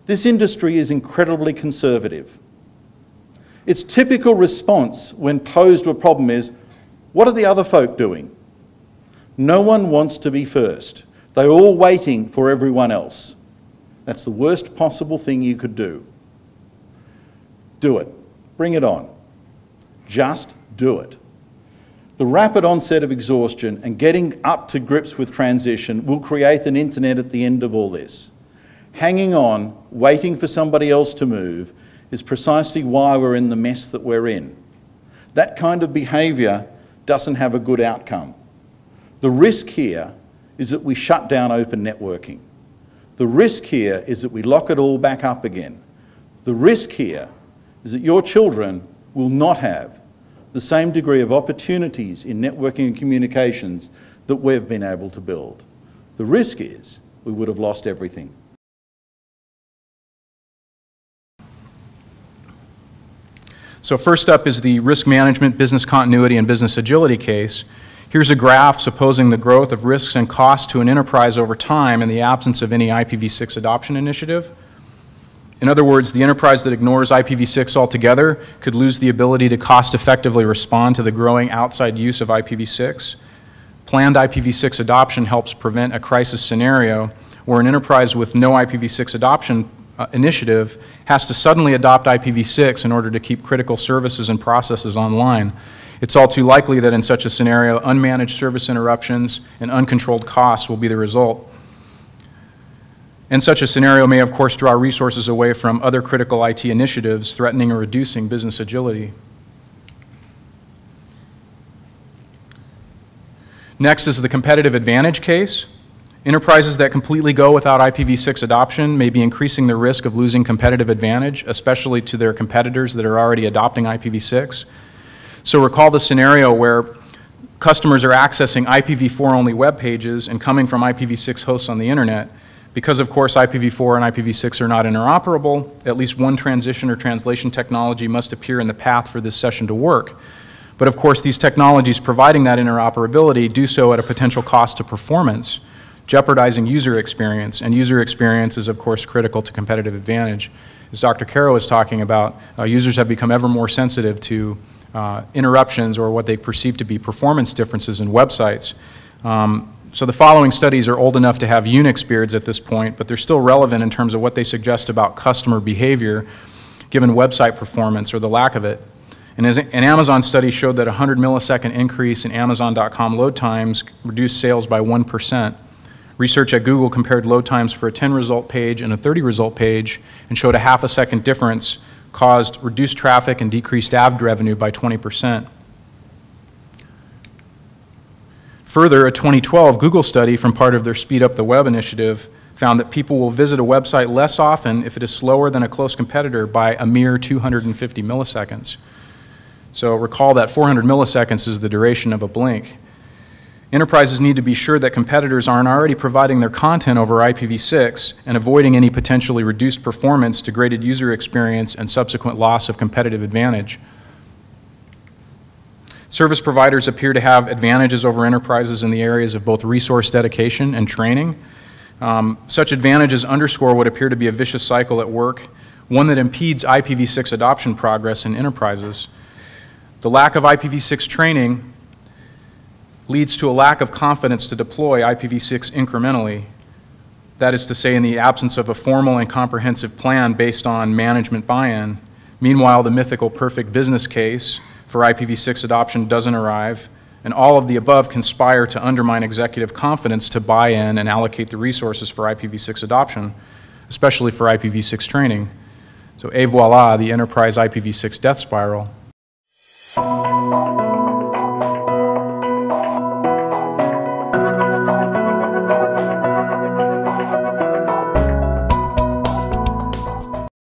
This industry is incredibly conservative. Its typical response when posed with a problem is, what are the other folk doing? No one wants to be first. They're all waiting for everyone else. That's the worst possible thing you could do. Do it. Bring it on. Just do it. The rapid onset of exhaustion and getting up to grips with transition will create an internet at the end of all this. Hanging on, waiting for somebody else to move, is precisely why we're in the mess that we're in. That kind of behaviour doesn't have a good outcome. The risk here is that we shut down open networking. The risk here is that we lock it all back up again. The risk here is that your children will not have the same degree of opportunities in networking and communications that we've been able to build. The risk is we would have lost everything. So first up is the risk management, business continuity, and business agility case. Here's a graph supposing the growth of risks and costs to an enterprise over time in the absence of any IPv6 adoption initiative. In other words, the enterprise that ignores IPv6 altogether could lose the ability to cost-effectively respond to the growing outside use of IPv6. Planned IPv6 adoption helps prevent a crisis scenario where an enterprise with no IPv6 adoption initiative has to suddenly adopt IPv6 in order to keep critical services and processes online. It's all too likely that in such a scenario, unmanaged service interruptions and uncontrolled costs will be the result. And such a scenario may, of course, draw resources away from other critical IT initiatives, threatening or reducing business agility. Next is the competitive advantage case. Enterprises that completely go without IPv6 adoption may be increasing the risk of losing competitive advantage, especially to their competitors that are already adopting IPv6. So recall the scenario where customers are accessing IPv4 only web pages and coming from IPv6 hosts on the internet. Because of course IPv4 and IPv6 are not interoperable, at least one transition or translation technology must appear in the path for this session to work. But of course these technologies providing that interoperability do so at a potential cost to performance, jeopardizing user experience, and user experience is of course critical to competitive advantage. As Dr. Caro was talking about, users have become ever more sensitive to interruptions or what they perceive to be performance differences in websites. So the following studies are old enough to have Unix beards at this point, but they're still relevant in terms of what they suggest about customer behavior given website performance or the lack of it. And as an Amazon study showed that a 100 millisecond increase in Amazon.com load times reduced sales by 1%. Research at Google compared load times for a 10 result page and a 30 result page and showed a half a second difference caused reduced traffic and decreased ad revenue by 20%. Further, a 2012 Google study from part of their Speed Up the Web initiative found that people will visit a website less often if it is slower than a close competitor by a mere 250 milliseconds. So recall that 400 milliseconds is the duration of a blink. Enterprises need to be sure that competitors aren't already providing their content over IPv6 and avoiding any potentially reduced performance, degraded user experience, and subsequent loss of competitive advantage. Service providers appear to have advantages over enterprises in the areas of both resource dedication and training. Such advantages underscore what appear to be a vicious cycle at work, one that impedes IPv6 adoption progress in enterprises. The lack of IPv6 training leads to a lack of confidence to deploy IPv6 incrementally. That is to say, in the absence of a formal and comprehensive plan based on management buy-in. Meanwhile, the mythical perfect business case for IPv6 adoption doesn't arrive, and all of the above conspire to undermine executive confidence to buy in and allocate the resources for IPv6 adoption, especially for IPv6 training. So et voila, the enterprise IPv6 death spiral.